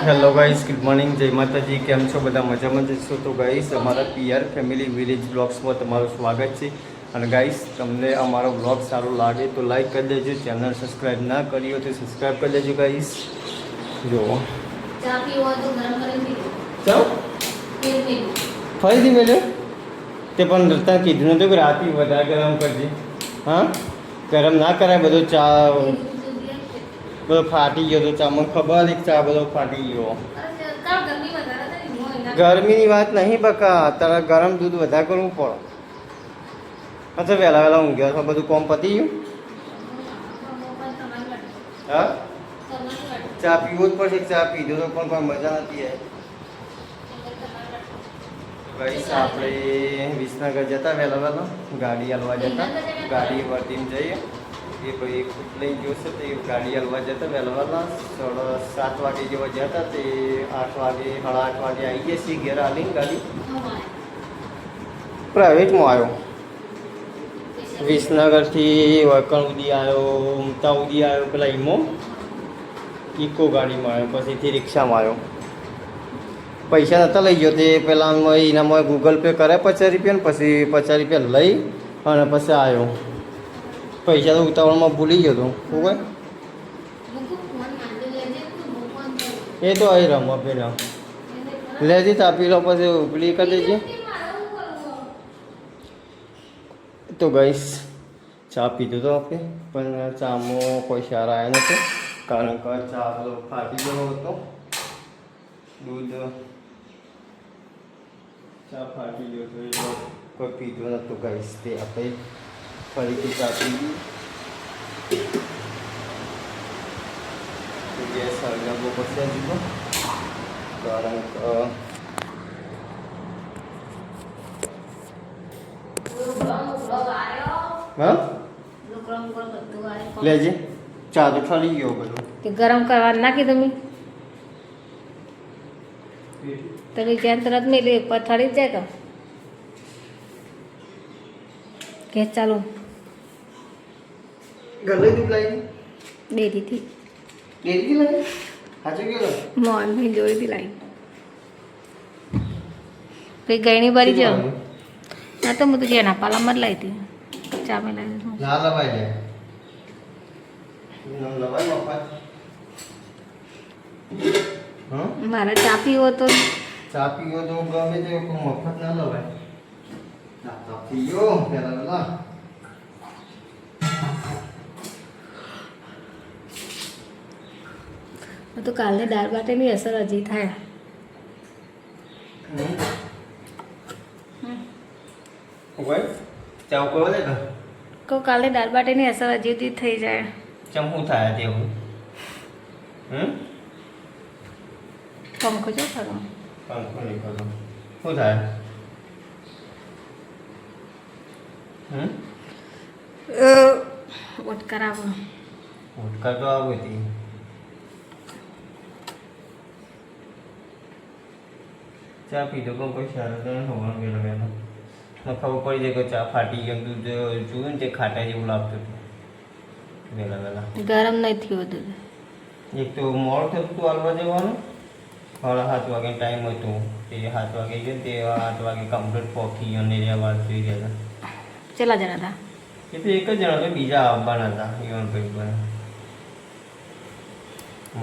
Hello guys, good morning, જય માતાજી. કેમ છો બધા? મજામાં જશો? તો ગાઈસ, અમારા પીઆર ફેમિલી વિલેજ બ્લોગ્સમાં તમારું સ્વાગત છે. અને ગાઈસ, તમને અમારો બ્લોગ સારો લાગે તો લાઈક કરી દેજો. ચેનલ સબસ્ક્રાઈબ ના કરી હોય તો સબસ્ક્રાઈબ કરી દેજો ગાઈસ. જુઓ ચા પીવો તો ગરમ કરીને પીવો. ચાલ પીવો. ફરીથી મેળ્યો તે પણ રસ્તા કીધું નતું કે રાતે વધારે ગરમ કરજે. હા, ગરમ ના કરાય. બધો ચા બધો ફાટી ગયો તો ચા. મને ખબર હતી ચા બધો ફાટી ગયો. ગરમીની વાત નહીં બકા, તારે ગરમ દૂધ વધારે કરવું પડે. અચ્છા, વહેલા વહેલા ઊંઘ્યા છો, બધું કોમ પતી ગયું. હા, ચા પીવો જ પડશે. ચા પીધો તો પણ કોઈ મજા નથી આવી. ગાઈસ, આપણે વિસનગર જતા વહેલા વહેલા ગાડી હલવા જતા, ગાડી વર્તીને જઈએ. એ ભાઈ ખુદ લઈ ગયો છે તે ગાડી હલવા જતા વહેલા વહેલા 7 વાગે જેવા જતા તે 8 વાગે 8:30 વાગે આવી ગયા છીએ ઘેર આવીને ગાડી પ્રાઇવેટમાં આવ્યો. વિસનગરથી વળકણ ઉડી આવ્યો, ઉમતા ઉડી આવ્યો, પેલા ઈમો ઇકો ગાડીમાં આવ્યો, પછીથી રિક્ષામાં આવ્યો. પૈસા નહોતા લઈ ગયો તે પહેલાં એનામાં ગૂગલ પે કર્યા 50 રૂપિયા, પછી 50 રૂપિયા લઈ અને પછી આવ્યો. પૈસા તો ઉતાવળમાં ભૂલી ગયો હતો. શું કહે? એ તો અહીં રમવા પેલા લેજી તાપી લો, પછી ઉપલી કરી દેજે. તો ગાઈસ, ચા પીધો તો આપણે, પણ ચામાં કોઈ સારા આવ્યા નહોતો, કારણ કે ચા બધો ફાટી ગયો હતો. દૂધ ચા ફાટી ગયો હતો એટલે કોઈ પીધો નહોતો ગાઈસ. તે આપણે ફરીથી ચા પીધી. ગેસ સળગાવવો પડશે હજુ, કારણ કે હા લેજે. ચા તો ઠરી ગયો બધું. ગરમ કરવા નાખી તમે તમે જ્યાં તરત મેલી પથાડી જાય તો ગેસ ચાલુ. ગલે દૂધ લાવી ડેરીથી ડેરીથી લાવી સાચું ગયો મોહનભાઈ જોડેથી લાવી. પછી ગયણી ભરી જાઓ. ના તો હું તો જેના પાલામાં જ લાવી હતી. ચા મેં લાવી દીધું. ના લવાય જાય લવાય મફત. હા, મારે ચા પીવો તો ચા પીવો તો ગમે તે મફત ના લવાય. ચા પીવો પેલા પેલા. તો કાલે દાળ બાટેની અસર હજી થાય. ચા ઉકળવા દે તો કાલે દાળ બાટેની અસર હજી સુધી થઈ જાય. ચમવું થાય તેવું. પંખો જો ખરો પંખો નહીં કરો શું થાય? વોટ કરાવો. ઉટકા તો આવું હતી. ચા પીધો પણ કોઈ સારું તો નહીં હોવાનું વહેલો વહેલો. મને ખબર પડી જાય કે ચા ફાટી ગયું. દૂધ જોયું ને તે ખાટા જેવું લાગતું હતું વહેલા વહેલા. ગરમ નહીં થયું હતું. એક તો મોડું થતું હતું હાલવા જવાનું. 7:30 વાગે ટાઈમ હતો તે 7 વાગે ગયો તે 8 વાગે કમ્પ્લીટ પહોંચી ગયો ને વાર જોઈ ગયા હતા. કેટલા જણા હતા? એ તો એક જ જણા હતા, બીજા આવવાના હતા. ઈવનભાઈ પર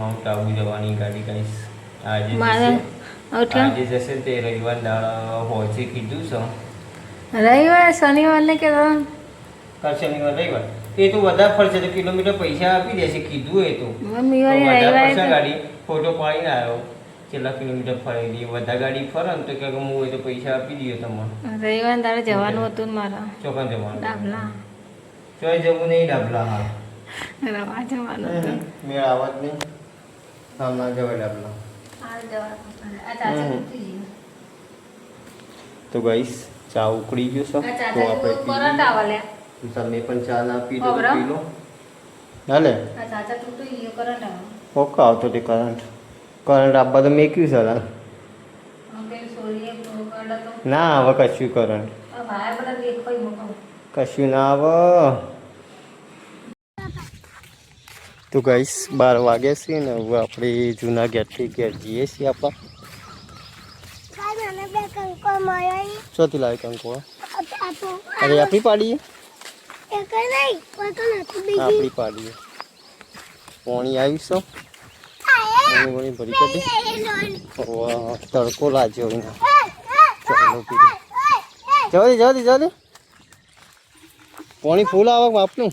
માઉન્ટ આબુ જવાની ગાડી કહીશ. આજે જશે તે રવિવાર દાડા પહોંચી કીધું છે. રવિવાર શનિવાર ને કે કાલ શનિવાર રવિવાર એ તો વધારે ફરશે તો કિલોમીટર પૈસા આપી દેશે કીધું. એ તો મમ્મી વધારે ગાડી ફોટો પાડીને આવ્યો કેટલા કિલોમીટર ફરેલી. વધારે ગાડી ફરે ને તો કે હું એ તો પૈસા આપી દઈએ તમને. રવિવાર તારે જવાનું હતું ને મારા ચોકન જવાનું. ડાબલા ચોય જવું નહીં ડાબલા. હા, રવા જવાનું હતું. મેં આવા જ નહીં. હા, ના જવાય ડાબલા. તો ગાઈસ, ચા ઉકળી ગયો છે તો આપણે તમે પણ ચા ના પી લો તો પી લો. હાલે ઓકે આવતો તે કરંટ આપવા તો મેક્યું છે. ના આવે કશું કરંટ, કશું ના આવે. તો ગાઈસ 12 વાગ્યા છે ને હવે આપણે જૂના ઘેરથી ઘેર જઈએ છીએ આપણા. ચોથી લાવે કંકો અરે આપણી પાડીએ આપણી પાડીએ પાણી આવ્યું છે ભરી કરી તડકો લાગ્યો એના ચાલો પીધું જવા દે પાણી ફૂલ આવે આપનું.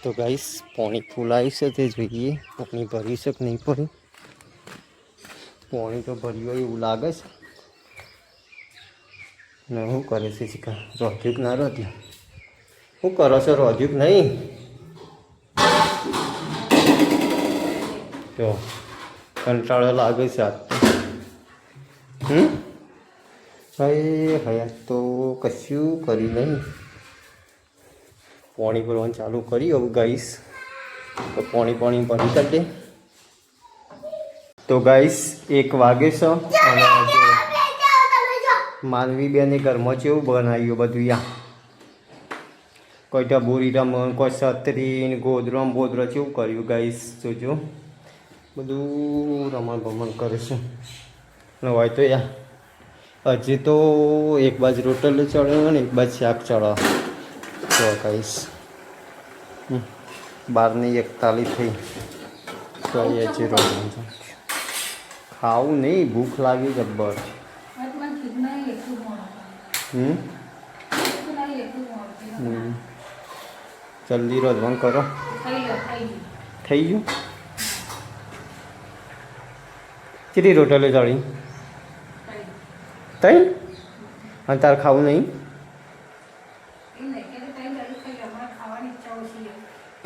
તો ગાઈસ પાણી ફૂલ આવ્યું છે તે જોઈએ પાણી ભરી છે કે નહીં ભર્યું. પાણી તો ભર્યું હોય એવું લાગે છે ને શું કરે છે ચીકા રોધ્યું ના રોધ્યું શું કરો છો રોધ્યું નહીં તો કંટાળો લાગે છે આજ હયાત તો કશું કરી નહીં. પાણી ભરવાનું ચાલુ કરી હવે ગાઈસ તો પાણી ભરી કરી દે. તો ગાઈસ 1 વાગે છે અને માનવી બેને ઘરમાં કેવું બનાવ્યું બધું યા કોઈ ટબોરી રમણ કોઈ છત્રી ગોદરમ બોદરો કેવું કર્યું ગાઈસ જોજો બધું રમણ ભમણ કરે છે ને હોય તો યા હજી તો એક બાજુ રોટલો ચડ્યો ને એક બાજુ શાક ચડ્યો. તો ગાઈસ 12:41 થઈ તો એ હજી રોટલું છે ખાવું નહીં ભૂખ લાગી જબ્બર. જલ્દી રોધવાનું કરો થઈ ગયું. કેટલી રોટલો ચડી તઈ અને તાર ખાવું નહીં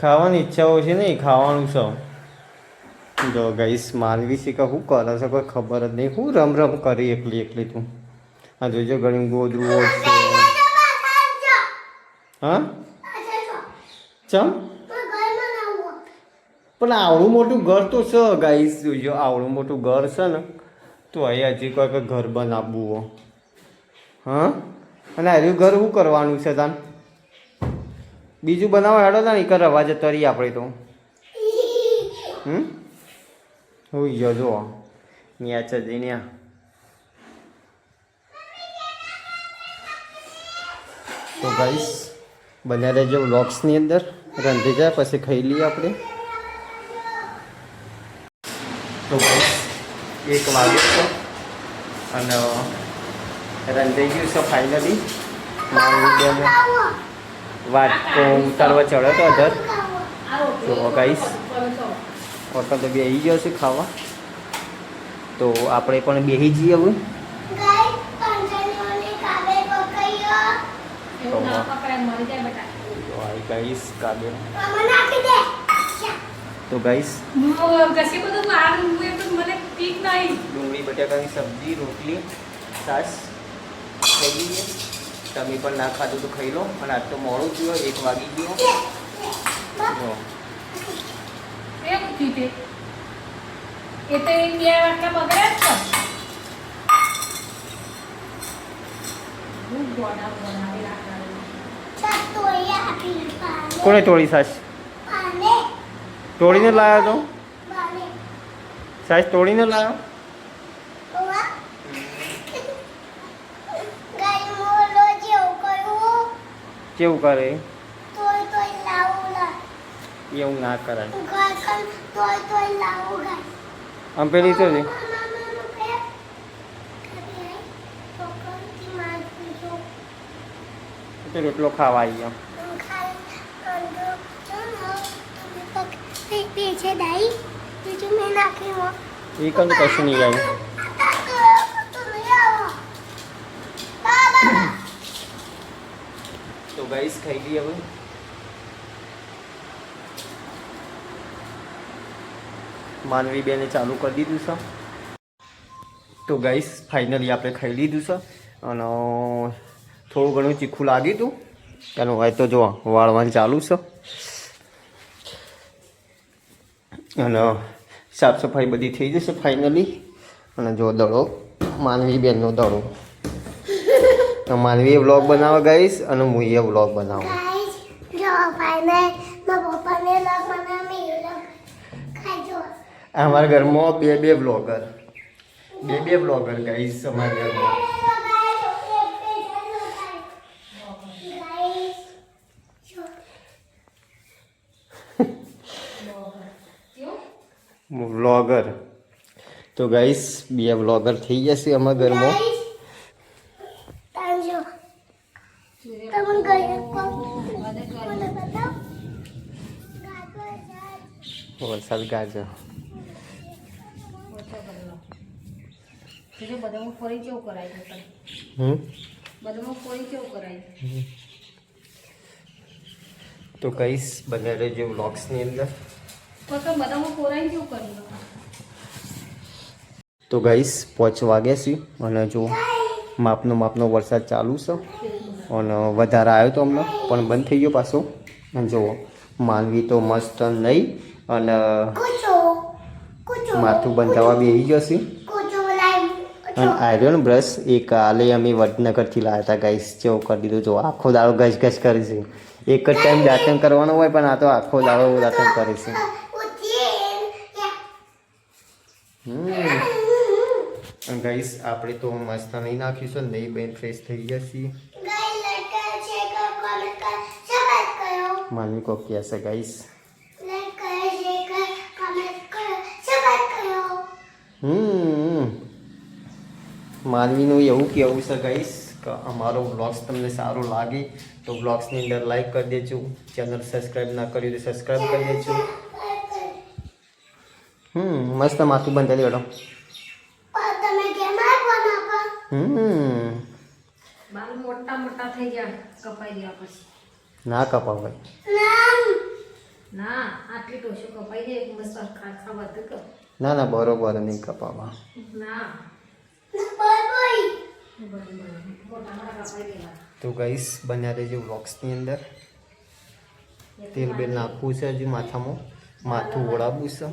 ખાવાની ઈચ્છાઓ છે નહીં ખાવાનું છે. જો ગાઈસ માનવી છે કે શું કરે છે કોઈ ખબર જ નહીં. હું રમ કરી એકલી તું આ જોજો ઘણી ગોદરું ઓછશે. હા ચમ પણ આવડું મોટું ઘર તો છે ગાઈસ જોજો આવડું મોટું ઘર છે ને તો અહીં હજી કોઈ ઘર બનાવવું હો. હા અને આર્યું ઘર શું કરવાનું છે તાન બીજું બનાવવા હેડો તા નહીં રવા જતો રહી આપણે તો. હોઈ ગયો જો ન્યા છે જઈને તો ગાઈસ બન્યા રહેજો વ્લોગ્સની અંદર. રંધી જાય પછી ખાઈ લઈએ આપણે. તો ગાઈસ 1 વાગે છે અને રંધાઈ ગયું છે ફાઇનલી. મારી વાત તો ઉતારવા ચડ્યો તો અધર. તો ગાઈસ ઓટો તો બેસી ગયો છે ખાવા તો આપણે પણ બેસી જઈએ હવે. ગાઈસ કાબે તો ગાઈસ ડુંગળી બટાકાની સબ્જી રોટલી છાશ ખાઈ લઈએ. તમે પણ ના ખાધું તો ખાઈ લો. અને આજ તો મોડું થયું 1 વાગી ગયો. કોને તોડી સાસ તોડીને લાવ્યો તો સાસ તોડીને લાવ્યો. કેવું કરે એવું ના કરાય. આમ પેલી તો છે રોટલો ખાવા આવી ગયો. એ કશું કશું નહીં આવ્યું. તો ગાઈસ ખાઈ લઈએ હવે. માનવી બેને ચાલુ કરી દીધું છે. તો ગાઈસ ફાઇનલી આપણે ખાઈ લીધું છે અને થોડું ઘણું ચીખું લાગ્યું હતું એનું હોય તો જો વાળવાનું ચાલુ છે. અને સાફ સફાઈ બધી થઈ જશે ફાઇનલી. અને જો દડો માનવી બેનનો દડો. તો માનવીએ વ્લોગ બનાવો ગાઈસ અને હું એ વ્લોગ બનાવું. અમારા ઘરમાં બે બ્લોગર ગાઈસ અમારા ઘરમાં. વ્લોગર તો ગાઈસ બે વ્લોગર થઈ જશે અમારા ઘરમાં. વરસાદ ગાજો તો ગાઈસ બને રહેજો વ્લોગ્સની અંદર. તો ગાઈસ 5 વાગ્યા છે અને જો માપનો વરસાદ ચાલુ છે અને વધારે આવ્યો તો હમણાં પણ બંધ થઈ ગયો પાછો. અને જુઓ માનવી તો મસ્ત નહીં અને માથું બંધાવા બેસી જશે. અને આયરન બ્રશ એક કાલે અમે વડનગરથી લાવ્યા હતા ગાઈસ. જેવું કરી દીધું જો આખો દાડો ઘસ કરે છે. એક જ ટાઈમ દાંતણ કરવાનો હોય પણ આ તો આખો દાડો દાંતણ કરે છે. અને ગાઈસ આપણે તો મસ્ત નહીં નાખીશું નહીં બેન ફ્રેશ થઈ જશે. માનવી કો કહેશે ગાઈસ. માનવીનું એવું કહેવું છે ગાઈસ કે અમારો વ્લોગ્સ તમને સારો લાગે તો વ્લોગ્સની અંદર લાઈક કરી દેજો. ચેનલ સબસ્ક્રાઈબ ના કર્યું તો સબસ્ક્રાઈબ કરી દેજો. મસ્ત માથું બંધાઈ દેડો. મોટા થઈ જાય કપાઈ દેવા પછી ના કપાવાય. ના આટલી ટોશો કપાઈ જાય મસ્ત ખાખા બધું કર. ના બરોબર નહીં કપાવા. ના તો ગાઈસ બન્યા રહેજો વ્લોગ્સની અંદર. તેલ બેલ નાખવું છે હજી માથામાં. માથું ઓળાવવું છે.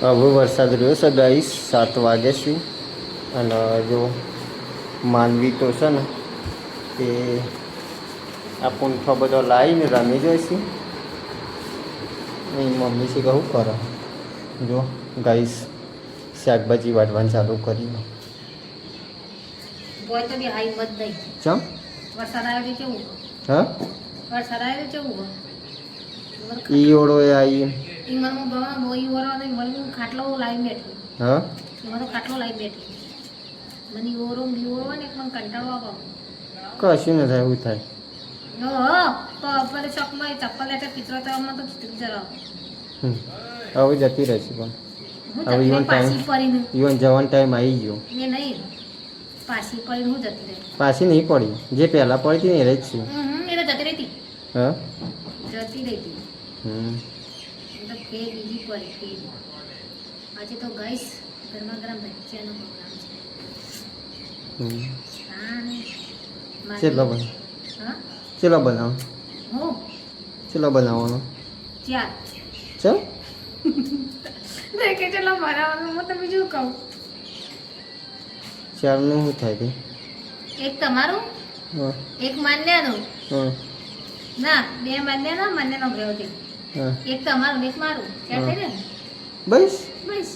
હવે વરસાદ રહ્યો છે ગાઈસ 7 વાગ્યા છે અને જો માનવી તો છે ને તે આ પૂંઠો બધો લાવીને રમી જાય છે. મમ્મી છે કહું કરો જો ગાઈસ શાકભાજી વાટવાનું ચાલુ કરી. ચમ વરસાદ આવ્યો કેવું? હા વરસાદ આવ્યો કેવું? ઈ ઓળો એ આવી. ખાટલો લાવી બેઠું. હા એમાં તો ખાટલો લાવી બેઠી. મને ઓરો બીવરો હોય ને મને કંટાળો આવે. કશું ન થાય એવું થાય. પેલે ચોકમાં ચપ્પલ લેટર પિતરો તો આમાં તો ખીચડી જરા હવે જતી રહેશે પણ હવે ઇવન જવાનો ટાઈમ આવી ગયો. એ નહીં પાછી પડીને હું જતી રહી. પાછી નહીં પડી જે પહેલાં પડી હતી ને એ જ છે. એ તો જતી રહી હતી. હા જતી રહી હતી. તો ફેર બીજી પડી ફેર. આજે તો ગાઈસ ગરમા ગરમ ભજીયાનો પ્રોગ્રામ છે. ચેલો બનાવ. હા ચેલો બનાવ. હું ચેલો બનાવવાનો. ચાર ચલ દેખે ચલો બનાવવાનું હું તો બીજું કહું. ચારનું શું થાય તે? એક તમારું એક માન્યાનું. ના બે માન્યાનો માન્યાનો ગયો છે. એક તમારું એક મારું ચાર થઈ ને બસ બસ.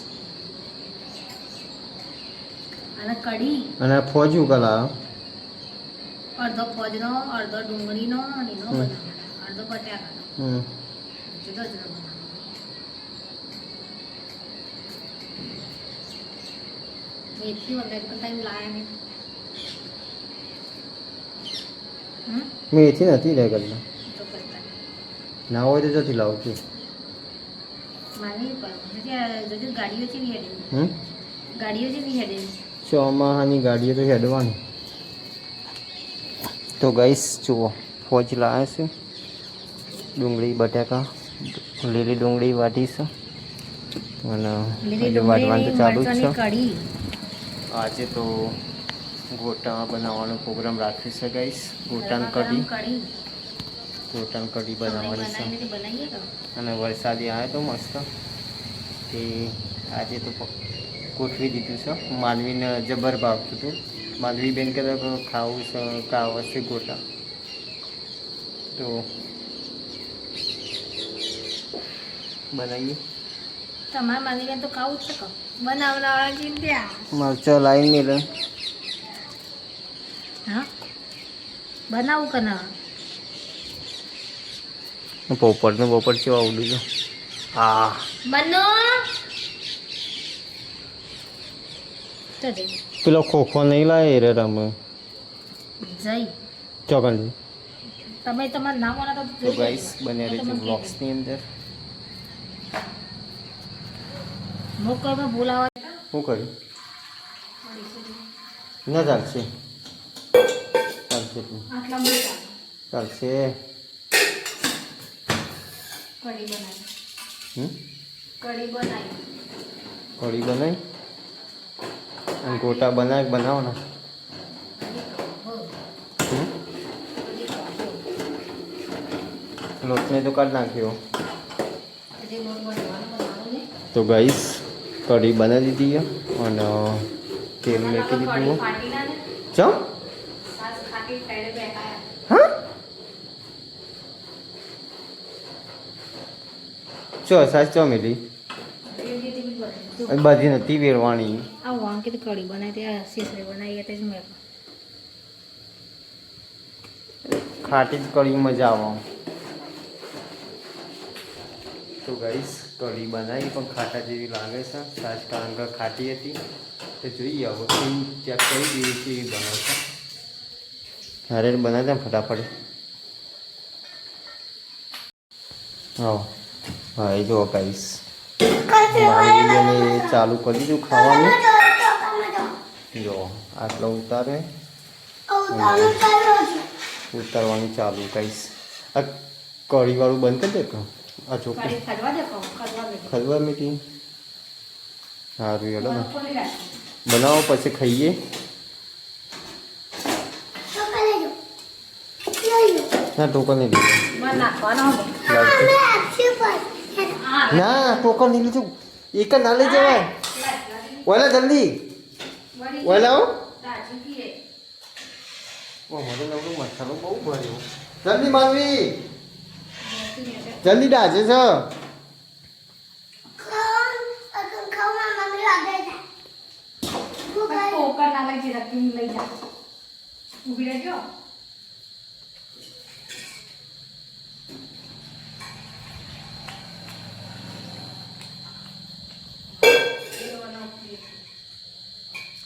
અને કઢી અને ફોજું કલા અડધો ફોજનો અડધો ડુંગળીનો અને એનો બનાવવાનો અડધો બટાકાનો જુદો જુદો બનાવવાનો. મેથી વગર પણ ટાઈમ લાયા નહીં. મેથી નથી લે કરતા. તો કરતા ના હોય તો જતી લાવું છું. માની પર જોજો ગાડીઓ ચેવી હેડે. ગાડીઓ ચેવી હેડે. ચોમાહાની ગાડીઓ તો હેડવાની. તો ગાઈસ જુઓ ફોજ લાવ્યા છે. ડુંગળી બટાકા લીલી ડુંગળી વાટી છે અને હજુ વાટવાનું તો ચાલુ જ છે. આજે તો ગોટા બનાવવાનો પ્રોગ્રામ રાખ્યો છે ગાઈસ. ગોટાની કઢી ગોટાની કઢી બનાવવાની છે બનાવીએ તો અને વરસાદી આવ્યો તો મસ્ત તે આજે તો ગોઠવી દીધું છે. માનવીને જબર ભાવતું હતું. માનવી બેન કહેતા કે ખાવું છે ખાવા છે ગોટા તો બનાવીએ. તમારે માની બેન તો ખાવું જ છે કહો બનાવવાળા ચિંત્યા મરચાં લાવીને મેલે હા બનાવું કે ના પોપટને પોપટ કેવા આવડું છે. હા બનો તો જઈ પેલો ખોખો નહીં લાવે રે રમે જઈ ચોકન તમે તમારે ના બોલા તો ગાઈસ બન્યા રહેજો બ્લોગ્સની અંદર. મોકલમાં બોલાવા શું કર્યું ના ચાલશે ચાલશે આટલા બધા ચાલશે કઢી બનાવી હમ કઢી બનાવી કઢી બનાવી અને ગોટા બનાવો ને લોટને તો કાઢ નાખ્યો. તો ગાઈસ કઢી બનાવી દીધી અને તેલ મેકી દીધું. ચમ હા ચો સાસ ચો મેલી બધી નથી વેરવાની. આ વાંકી તો કઢી બનાવી ત્યાં શીશરે બનાવી તે જ મેં ખાટી જ કઢી મજા આવે. તો ગાઈસ કઢી બનાવી પણ ખાટા જેવી લાગે છે. સાસ કારણ કે ખાટી હતી તો જોઈએ હવે ચેક કરી દઈએ કેવી બનાવશે. અરે બનાવતા ને ફટાફટ. હા હા એ જો ગાઈસ મારી ચાલુ કરી દીધું ખાવાનું. જો આટલો ઉતારે ઉતારવાનું ચાલુ ગાઈસ. આ કઢીવાળું બંધ કરી દે કે આ ચોખ્ખું ખલવા મીઠી સારું હેડો ને બનાવો પછી ખાઈએ. ના ટોકન નહીં લીધું ના ટોકન નહીં લીધું એક જ ના લઈ જવાય. ઓલા જલ્દી ઓલા આવો મને નવરો મસાલો બહુ ભર્યો. જલ્દી માનવી જલ્દી ડાજે છે.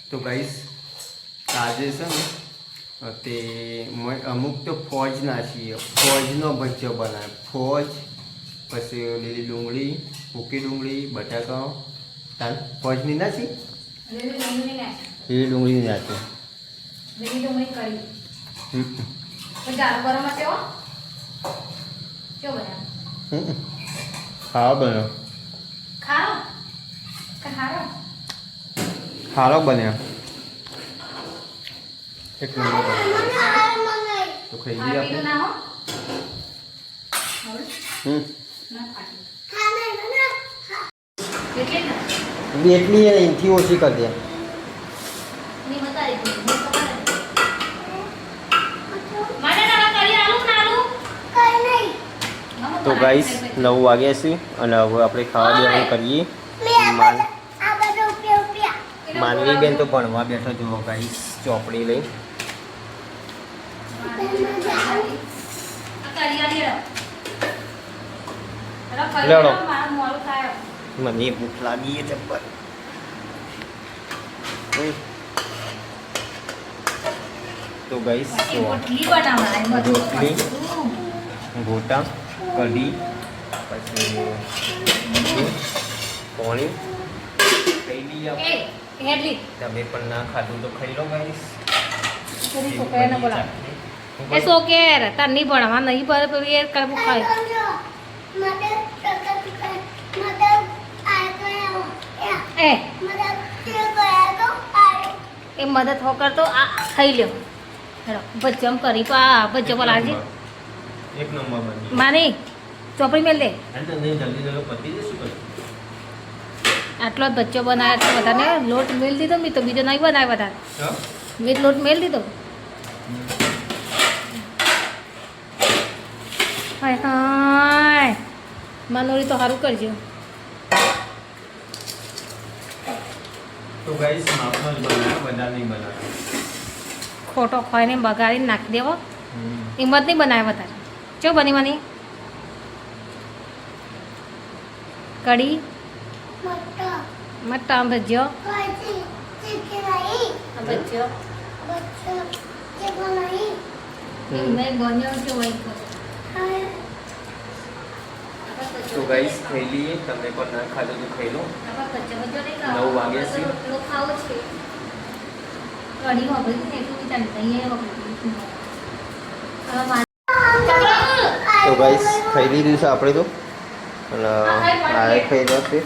તો ગાઈસ આજે છે ને તે અમુક તો ફોજ નાખીએ. ફોજનો ભજીયો બનાવે. ફોજ પછી લીલી ડુંગળી સૂકી ડુંગળી બટાકા તાલ ફોજની નાખી લીલી ડુંગળી નાખી ખાવા બન્યો ખારો બન્યો એક નંબર તો ખાઈ લઈએ આપણે. એટલી એથી ઓછી કરી દે. તો ગાઈસ 9 વાગ્યા છે અને હવે આપણે ખાવા દેવાનું કરીએ. માનવી બેન તો ભણવા બેઠો જુઓ ગાઈસ ચોપડી લઈ. લેડો મને ભૂખ લાગી છે જબ્બર. તો ગાઈસ રોટલી ગોટા કઢી પછી પાણી ખાઈ લઈએ આપણે. તમે પણ ના ખાધું તો ખાઈ લો ગાઈસ. એ સોકેર તાર નહીં ભણવા નહીં ભરે પેલું એ કરવું ખાય એ મદદ હો કરતો આ ખાઈ લ્યો હેડો ભજ્જમ કરી પા ભજ્જો બોલાજી એક નંબર બની માની ચોપડી મેલ દે અને તો નહીં જલ્દી જલ્દી પતી જશે કઈ આટલો જ બચ્ચો બનાવ્યો એટલે બધાને લોટ મેલ દીધો મેં તો બીજો નહીં બનાવ્યો વધારે હા મેં લોટ મેલ દીધો હાય હાય માનોરી તો સારું કરજો તો ગાઈસ માપમાં જ બનાવ્યા બધા નહીં બનાવ્યા ખોટો ખોઈને બગાડીને નાખી દેવો હિંમત નહીં બનાવ્યો વધારે ચો બની મને કઢી મટ્ટા ભજ્યો ભજ્યો નહીં બન્યો કે વહી તો ગાઈસ ખાઈ લઈએ તમે પણ ના ખાધું તો ખાઈ લો 9 વાગ્યા છે. તો ગાઈસ ખાઈ લીધું છે આપણે તો અને આ ખાઈ રહ્યો છે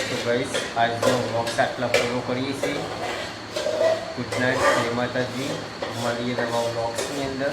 તો ગાઈસ આજનો વ્લોગ આટલા પૂરો કરીએ છીએ. ગુડ નાઇટ, જય માતાજી. મળીએ નવા વ્લોગ્સની અંદર.